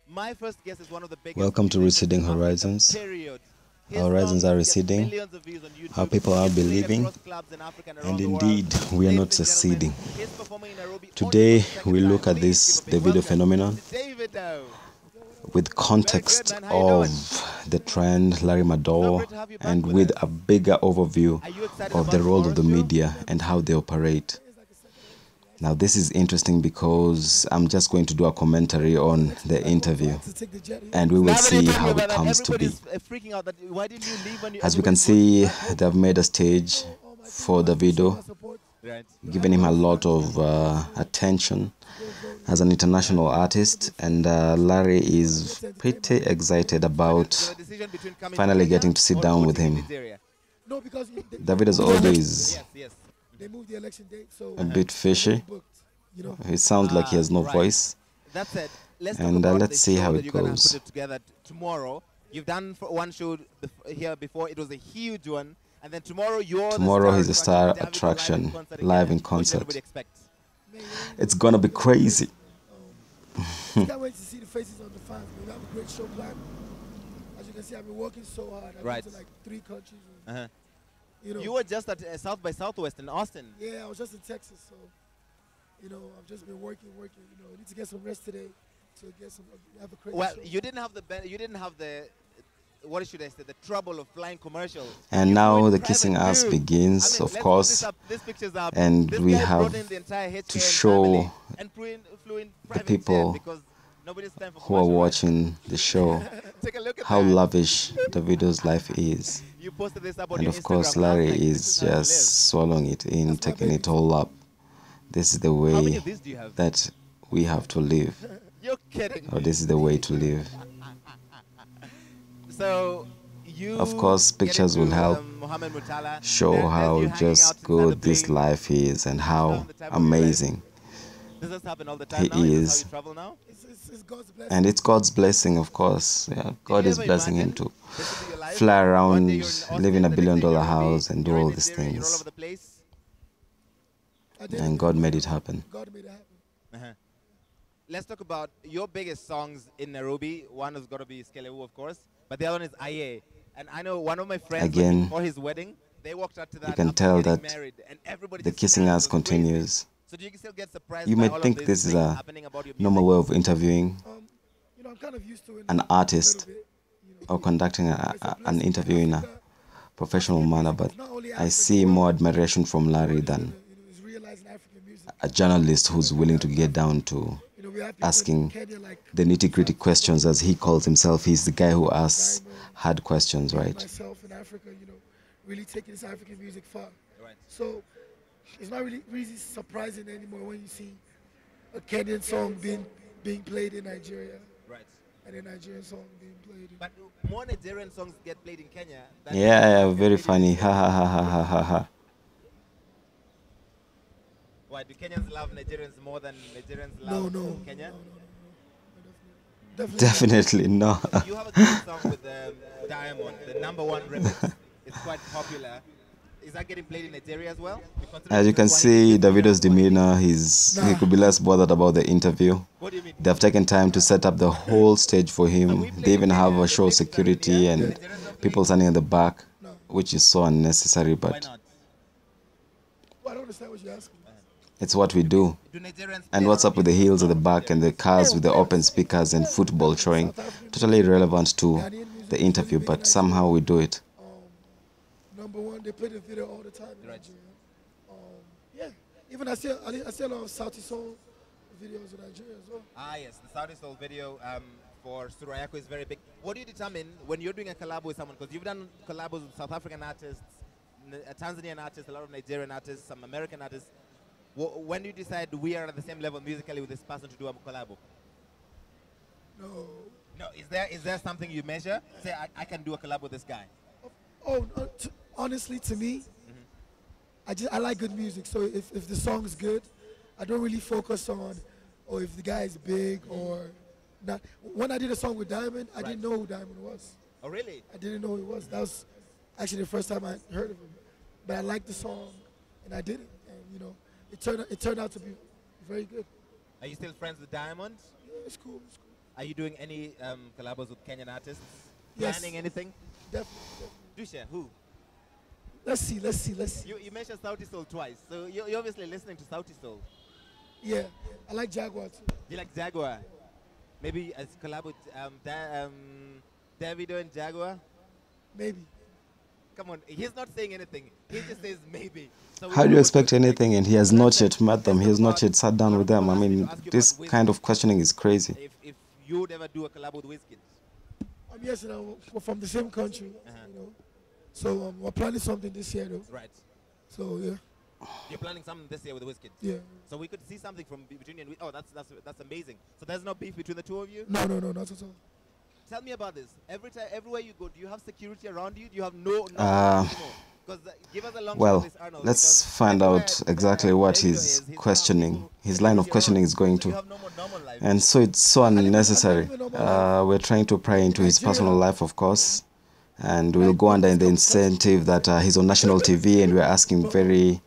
My first guess is one of the biggest Welcome to musicians Receding in Africa, Horizons. period. His Our horizons songs are get receding. millions of views on Our YouTube. people are He's played believing. across clubs in Africa and And around the world. indeed, we are Ladies not and gentlemen, succeeding. he's performing in Nairobi only for Today, the second we time. look at Please give this a big Davido welcome phenomenon to Davido. with Very good, context man. How you of doing? the trend, Larry So Madowo, great to have you back and with with us. a bigger overview Are you excited of the about role of tomorrow's the show? media and how they operate. Now, this is interesting because I'm just going to do a commentary on the interview, and we will Slander, you're see talking how about it that. comes to be. Everybody's freaking out. That why didn't you leave when you, As we everybody can told you to see, come back? they've made a stage for Davido, Right. giving him a lot of attention as an international artist, and Larry is pretty excited about So a decision between coming to finally Kenya getting to sit or down with voting in him. Nigeria. Davido's audio is Yes, yes. a bit fishy. It sounds like he has no Right. voice, That said, let's talk and about the let's see show how that it you're gonna put goes. it together tomorrow. You've done one show here before. It was a huge one, and then tomorrow you're Tomorrow the he's a star star attraction, attraction, live live in in concert in Kenya. What should concert. everybody expect? It's gonna be crazy. Can't wait to see the faces of the fans. We have a great show planned. As you can see, I've been working so hard. I've Right. been to like 3 countries. Uh-huh. You know, You were just at South by Southwest in Austin. yeah, I was just in Texas, so I've just been working. I need to get some rest today to get some. Have a crazy Well, show. you didn't have the what should I say, the trouble of flying commercial. And You flew now in the private kissing us too. begins, I mean, of let's course, put this up. This picture's up. and This we guy have brought in the entire HKN to show family and flew in the private jet people because nobody's time for who are commercial, right? watching the show Take a look at how that. lavish Davido's life is. You posted this up on And your of course, Instagram last Larry night. This is is how you live. just swallowing it in, That's my taking baby. it all up. This is the How many way of these do you have? that we have to live, You're kidding or me. this is the way to live. So you Of course, get pictures will into, help Mohammed Murtala. show There's how you hanging out just inside the good this plane. life is and how Down the time of your life. amazing Does this happen all the time now? he Is this how is. you travel now? It's God's blessing. And it's God's blessing, of course. Yeah, God you is ever blessing him imagine to this will be your life? fly One around, day you're in Austin, live in a the next day billion-dollar in Nairobi, house, and do you're in all these Nigeria, You're all things. over the place. I did And it. God made it happen. God made it happen. Uh-huh. Let's talk about your biggest songs in Nairobi. One has got to be Skelewu, of course, but the other one is Aye. And I know one of my friends, Again, before his wedding, they walked out to that can after tell getting that married, and everybody The just kissing danced. us It was crazy. continues. So do you still get surprised You by might all think of this these is things a happening about your normal music? way of interviewing I'm kind of used to it. an now, artist a little bit, or conducting an interview in a professional African manner, music but is not only I African, see the more world admiration from Larry than is realizing African music. a journalist who's willing to get down to We have people asking in Kenya like the nitty-gritty questions, as he calls himself. He's the guy who asks hard questions, right? myself in Africa, really taking this African music far. Right. So it's not really surprising anymore when you see a Kenyan song being played in Nigeria Right. and a Nigerian song being played in. But more Nigerian songs get played in Kenya than Yeah, get very played in funny. Ha Nigeria. ha ha ha ha ha ha. Why do Kenyans love Nigerians more than Nigerians No, love no, Kenya? Definitely. Definitely no. You have a great song with Diamond, the #1 remix. It's quite popular. Is that getting played in Nigeria as well? As you can see, Davido's demeanor, he could be less bothered about the interview. What do you mean? They've taken time to set up the whole stage for him. They even have a show security and people standing at the back, which is so unnecessary, Why but not? Well, I don't understand what you're asking. it's what we do. Do Nigerians And play what's a up lot with the of heels at the songs? back and the cars with the open speakers and football showing? Totally irrelevant to the interview, but somehow we do it. #1, they play the video all the time in Right. Nigeria. Yeah, even I see a lot of Sauti Soul videos in Nigeria as well. Ah, yes, the Saudi Soul video for Surayako is very big. What do you determine when you're doing a collab with someone? Because you've done collabs with South African artists, Tanzanian artists, a lot of Nigerian artists, some American artists. When do you decide we are at the same level musically with this person to do a collab? No. No, is there something you measure? Say, I can do a collab with this guy. Oh, no, honestly, to me, I like good music. So if the song is good, I don't really focus on, or if the guy is big or not. When I did a song with Diamond, I didn't know who Diamond was. Oh, really? I didn't know who he was. That was actually the first time I heard of him. But I liked the song, and I did it. And it turned out to be very good. Are you still friends with Diamond? Yeah, it's cool. It's cool. Are you doing any collabos with Kenyan artists? Yes. Planning anything? Definitely. Do share. Who? Let's see. You mentioned Sauti Soul twice, so you're obviously listening to Sauti Soul. Yeah, I like Jaguar too. You like Jaguar? Maybe as collab with Davido and Jaguar? Maybe. Come on, he's not saying anything. He just says maybe. So How do you expect anything? And he has not yet met them. He has not yet sat down with them. I mean, this kind of questioning is crazy. If you would ever do a collab with Wizkid? Yes, you know, we're from the same country, you know. So we're planning something this year, though. Right. So yeah. You're planning something this year with Wizkid? Yeah. So we could see something from between you and oh, that's amazing. So there's no beef between the two of you? No, not at all. Tell me about this. Everywhere you go, do you have security around you? Do you have no anymore? Because give us a long Well, this, Arnold, let's find out exactly what he's questioning. His line of questioning is going to. And so it's so unnecessary. We're trying to pry into his personal life, of course. And we'll go under the incentive that he's on national TV and we're asking very...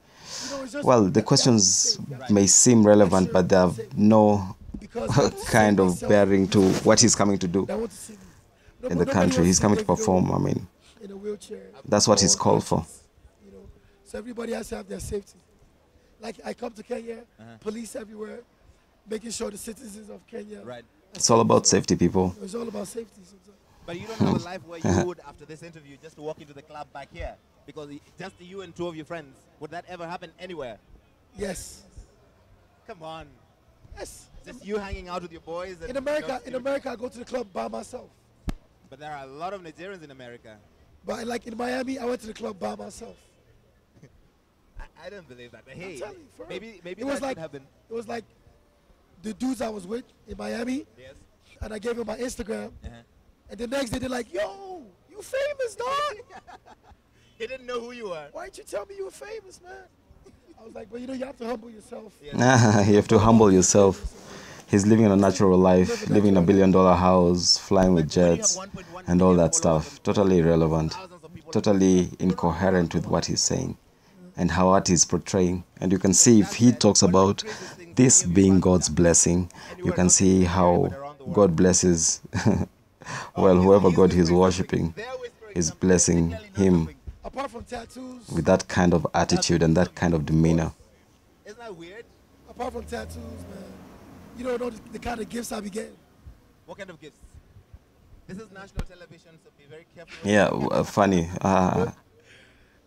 Well, the questions may seem relevant, but they have no kind of bearing to what he's coming to do in the country. He's coming to perform. I mean, that's what he's called for. You know, so everybody has to have their safety. Like I come to Kenya, police everywhere, making sure the citizens of Kenya. Right. It's all about safety, people. It's all about safety sometimes. But you don't have a life where you would, after this interview, just walk into the club back here? Because just you and two of your friends, would that ever happen anywhere? Yes. Come on. Yes. Just you hanging out with your boys? And in America, I go to the club by myself. But there are a lot of Nigerians in America. But like in Miami, I went to the club by myself. I don't believe that. But hey, I'm telling you, maybe it that was like, could happen. It was like the dudes I was with in Miami, Yes. and I gave them my Instagram, and the next day they're like, "Yo, you famous, dog? He didn't know who you were. Why didn't you tell me you were famous, man?" I was like, "But you know, you have to humble yourself." Yes. You have to humble yourself. He's living a natural life, living in a $1 billion house, flying with jets, and all that stuff. Totally irrelevant, totally incoherent with what he's saying and how what he's portraying. And you can see if he talks about this being God's blessing, you can see how God blesses, well, whoever God he's worshipping is blessing him Apart from tattoos, with that kind of attitude and that kind of demeanor. Isn't that weird? apart from tattoos, man, you don't know the kind of gifts I be getting. What kind of gifts? This is national television, so be very careful. Yeah, funny.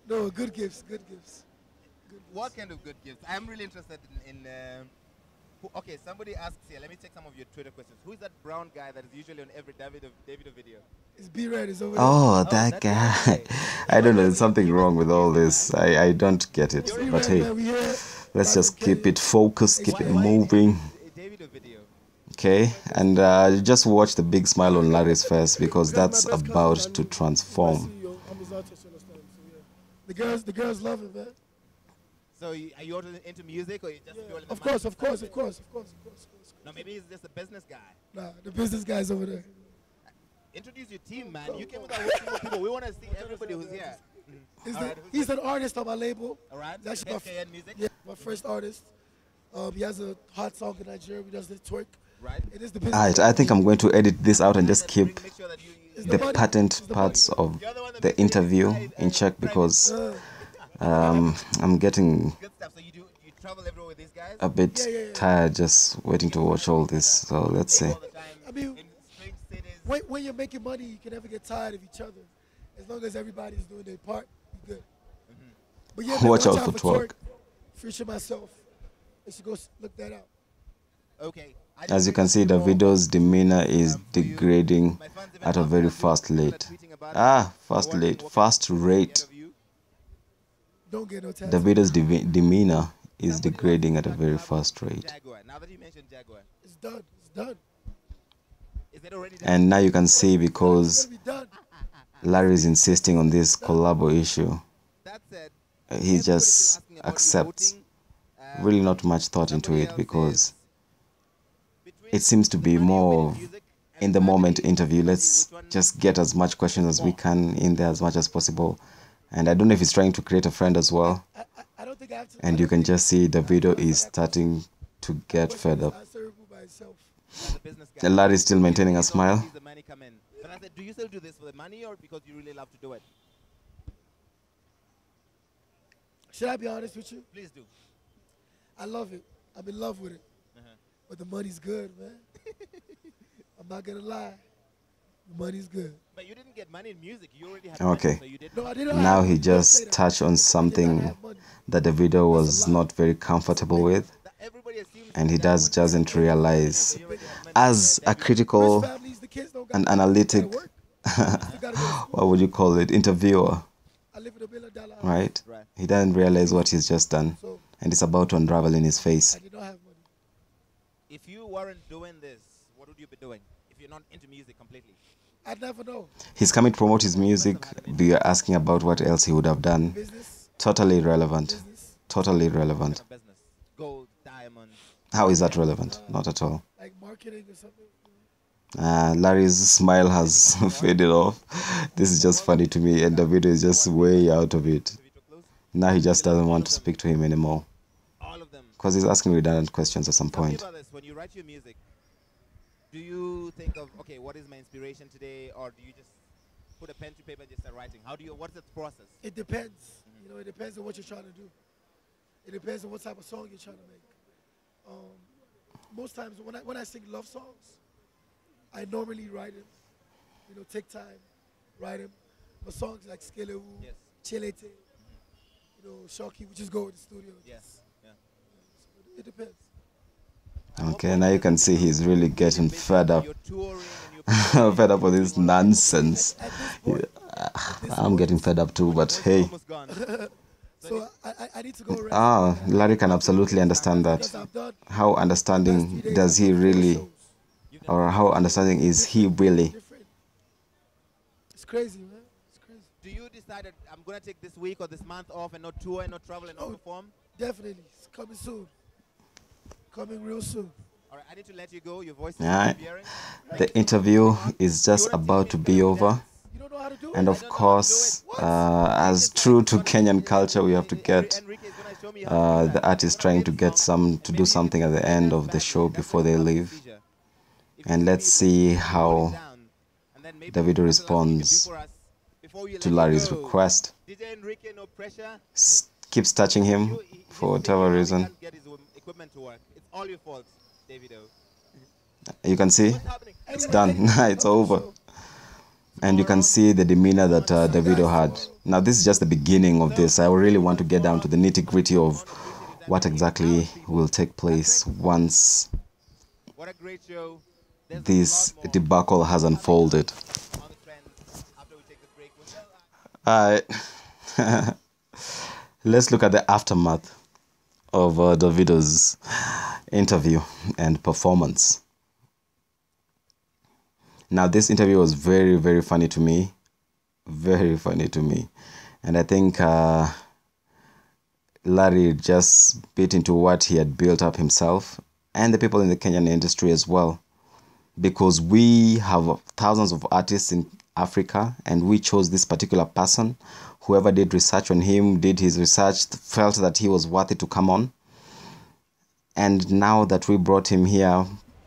No, good gifts, good gifts. What kind of good gifts? I'm really interested in okay, somebody asks here. Let me check some of your Twitter questions. Who is that brown guy that is usually on every Davido video? It's B-Red, is over Oh, there. that guy. I don't know. There's something wrong with all this. I don't get it. But hey, let's just keep it focused, keep it moving. Davido video. Okay, and just watch the big smile on Larry's face because that's about to transform. The girls love it, man. So are you also into music or you just purely Of course. No, maybe he's just a business guy. Nah, the business guy's over there. Introduce your team, man. You came with our whole people. We want to see everybody who's here. He's an artist on my label. All right. That's my music. Yeah, my first artist. He has a hot song in Nigeria. He does the twerk. Right. It is the business. Alright, I think I'm going to edit this out and just keep Make sure that the patent parts of the interview in check because I'm getting good stuff. So you travel everywhere with these guys? a bit tired just waiting to watch all this. So let's see. All the time. I mean, in strange cities. when you're making money, you can never get tired of each other. As long as everybody's doing their part, you're good. But yeah, man, Watch out for twerk. twerk. Feature myself. You should go look that out. Okay. As you can see, Davido's demeanor is degrading at a very fast rate. Fast rate. Don't get no tattoo. Davido's demeanor is degrading at a very fast rate. Jaguar. Now that you mentioned Jaguar, It's done. It's done. is it already done? And now you can see because It's gonna be done. Larry is insisting on this collabo issue, That said, he just accepts. Really not much thought into it because it seems to be more of in the moment interview. Let's just get as much questions as we can in there as much as possible. And I don't know if he's trying to create a friend as well. I don't think I have to. And you can just see Davido is starting to get fed up. as a business guy. Larry is still maintaining a These smile. the money come in. But I said, do you still do this for the money or because you really love to do it? Should I be honest with you? Please do. I love it. I'm in love with it. But the money's good, man. I'm not gonna lie. The money's good. But you didn't get money in music. You already had Okay. money, so you didn't. No, I didn't. Now he Don't say just that. touched on I did not something have money. that Davido was That's a lie. not very comfortable with, Everybody assumes and he that does one doesn't person realize. you already have money. As a Rich critical families, the kids don't got and money. analytic, Gotta work. You gotta go to school. what would you call it, interviewer, I live in $1 million house. right? Right. He doesn't realize what he's just done, So and it's about to unravel in his face. I did not have money. If you weren't doing this, what would you be doing? If you're not into music completely. I'd never know. He's coming to promote his music, but you're asking about what else he would have done. Business, Totally irrelevant. business, Totally irrelevant. Kind of business. Gold, diamonds. How is that relevant? Not at all. like marketing or something. Larry's smile has faded off. This is just funny to me, and Davido is just way out of it. Now he just doesn't want to speak to him anymore All of them. because he's asking redundant questions at some Tell me point. about this. When you write your music, do you think of, okay, what is my inspiration today? Or do you just put a pen to paper and just start writing? What's the process? It depends. You know, it depends on what you're trying to do. It depends on what type of song you're trying to make. Most times when I sing love songs, I normally write them. You know, take time, write them. But songs like Skelewu, Yes. Chilete, you know, Shocky, we just go in the studio. Yes. Yeah. So it depends. Okay, now you can see he's really getting fed up. You're touring and you're Fed up with this nonsense. At this point, I'm getting fed up too, but hey. almost gone. so I need to go rest. Larry can absolutely understand Because that. I've done How understanding does he really, or how understanding is he really? different. It's crazy, man. It's crazy. Do you decide that I'm going to take this week or this month off and not tour and not travel and not Oh. perform? Definitely. It's coming soon. Coming real soon. All right, I need to let you go. Your voice is Yeah. disappearing. The interview is just about to be over. You don't know how to do And it? of course, as true to Kenyan culture, we have to get Enrique is gonna show me how the artist trying to get to do something at the end of the show before they leave. And let's see how Davido responds to Larry's request. DJ Enrique, no pressure. Keeps touching him for whatever He reason. can't get his equipment to work. It's all your fault, Davido. You can see What's happening? it's done. It's over. And you can see the demeanor that Davido had. Now, this is just the beginning of this. I really want to get down to the nitty-gritty of what exactly will take place once What a great show. There's this a lot more debacle has unfolded. on the trends after we take the break. Alright. Let's look at the aftermath of Davido's interview and performance. Now, this interview was very, very funny to me. Very funny to me. And I think Larry just bit into what he had built up himself and the people in the Kenyan industry as well. Because we have thousands of artists in Africa and we chose this particular person. Whoever did research on him, did his research, felt that he was worthy to come on. And now that we brought him here,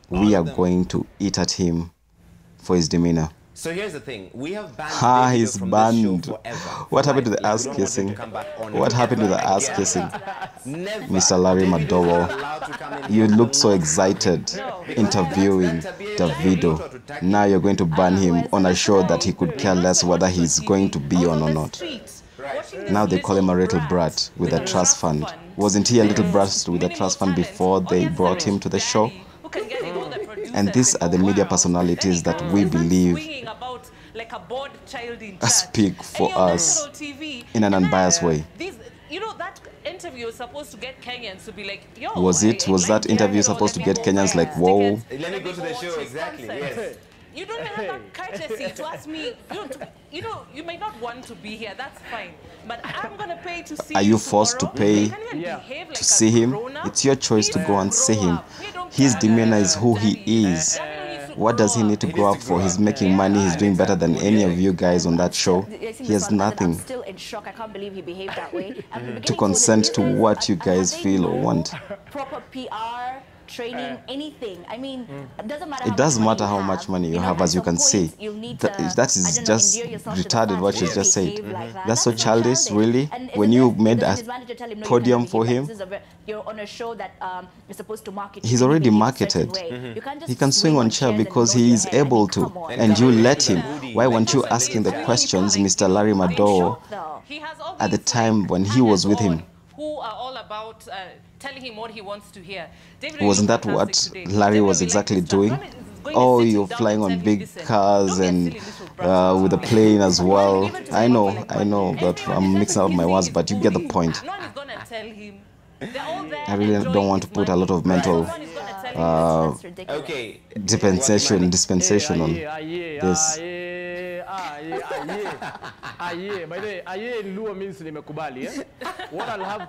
we are going to eat at him for his demeanor. So here's the thing, we have banned Davido He's from banned. this show forever. What happened to Like, the ass we don't want him kissing? to come back on What happened to the ever ass again. kissing? Never. Mr. Larry Davido is Madowo, not allowed to come in you here looked so and excited interviewing Davido. Now you're going to ban him on a show that he could care less whether he's going to be on or not. Now they call him a little brat with a trust fund. Wasn't he a little brat with a trust fund before they brought him to the show? And these are the media personalities that we believe speak for us in an unbiased way. You know, that interview was supposed to get Kenyans to be like, yo. Was that interview supposed to get Kenyans like, whoa? Let me go to the show, exactly, yes. You don't have that courtesy to ask me. You know, you may not want to be here. That's fine. But I'm gonna pay to see. Are you forced to tomorrow. pay You can't even behave like to a see him? grown-up. It's your choice to go and He's see him. grown up. We don't His care. demeanor is who he is. Davido needs to What does he grow need to grow up for? He's making money. He's doing better than any of you guys on that show. He has I'm nothing still in shock. I can't believe he behaved that way. to consent to what you guys feel or want. Proper PR, training, anything. I mean, it doesn't matter. It doesn't matter how much money you have, as you can see. That is just retarded what you just said. That's so childish, really. When you made a podium for him, you're on a show that you're supposed to market. He's already marketed. He can swing on chair because he is able to, and you let him. Why weren't you asking the questions, Mr. Larry Madowo, at the time when he was with him? Who are all about telling him what he wants to hear. Wasn't that what Larry was exactly doing? Oh, you're flying on big cars and with a plane as well. I know that I'm mixing up my words, but you get the point. I really don't want to put a lot of mental dispensation on this. By the way, aye in Luo means nimekubali. What I'll have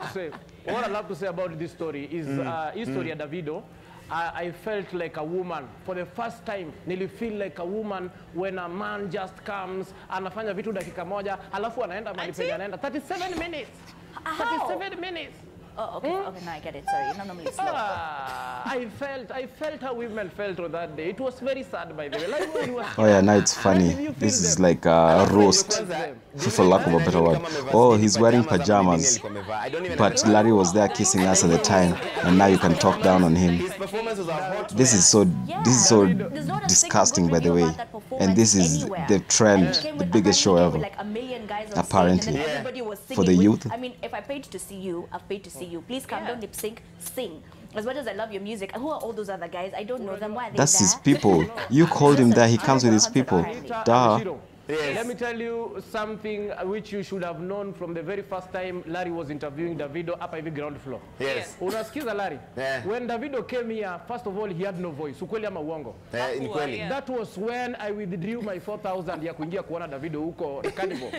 to say about this story is history of Davido. I felt like a woman for the first time. Nili feel like a woman when a man just comes anafanya vitu dakika moja alafu anaenda manipenya anaenda 37 minutes. 37 minutes. Oh, okay. Okay, now I get it. Sorry, you're not normally slow. I felt how women felt on that day. It was very sad, by the way. Like, oh yeah, now it's funny. This is like a roast, for lack of a better word. Oh, he's wearing pajamas, but Larry was there kissing us at the time, and now you can talk down on him. This is so disgusting, by the way. And this is the trend, the biggest show ever, apparently, for the youth. I mean, if I paid to see you, I've paid to see you. Please come, don't lip sync, sing. As much as I love your music, who are all those other guys? I don't know them. Why are they That's there? his people. You called him there. He comes with his people. Duh. Yes. Let me tell you something which you should have known from the very first time Larry was interviewing Davido up at the ground floor. Yes. Unasikiza Larry? Yeah. When Davido came here, first of all, he had no voice. Ukweli ama uongo? Yeah. That was when I withdrew my 4,000 ya kuingia kuona Davido huko Carnival.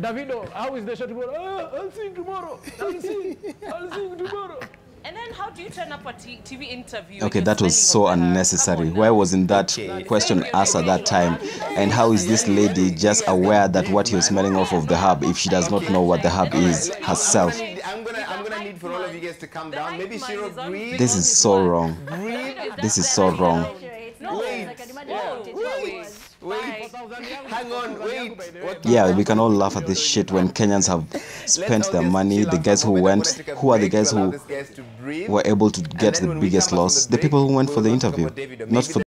Davido, how is the show tomorrow? Oh, I'll sing tomorrow. I'll sing tomorrow. And then how do you turn up a TV interview? Okay, that was so unnecessary. Why wasn't that question asked at that time? And how is this lady just aware that what he was smelling off of the herb if she does not know what the herb is herself? I'm gonna need for all of you guys to calm down. Maybe Shiro, breathe. This is so wrong. This is so wrong. Wait. Hang on, wait. Yeah, we can all laugh at this shit when Kenyans have spent their money. The guys who went, who are the guys who were able to get the biggest loss? The people who went for the interview, not for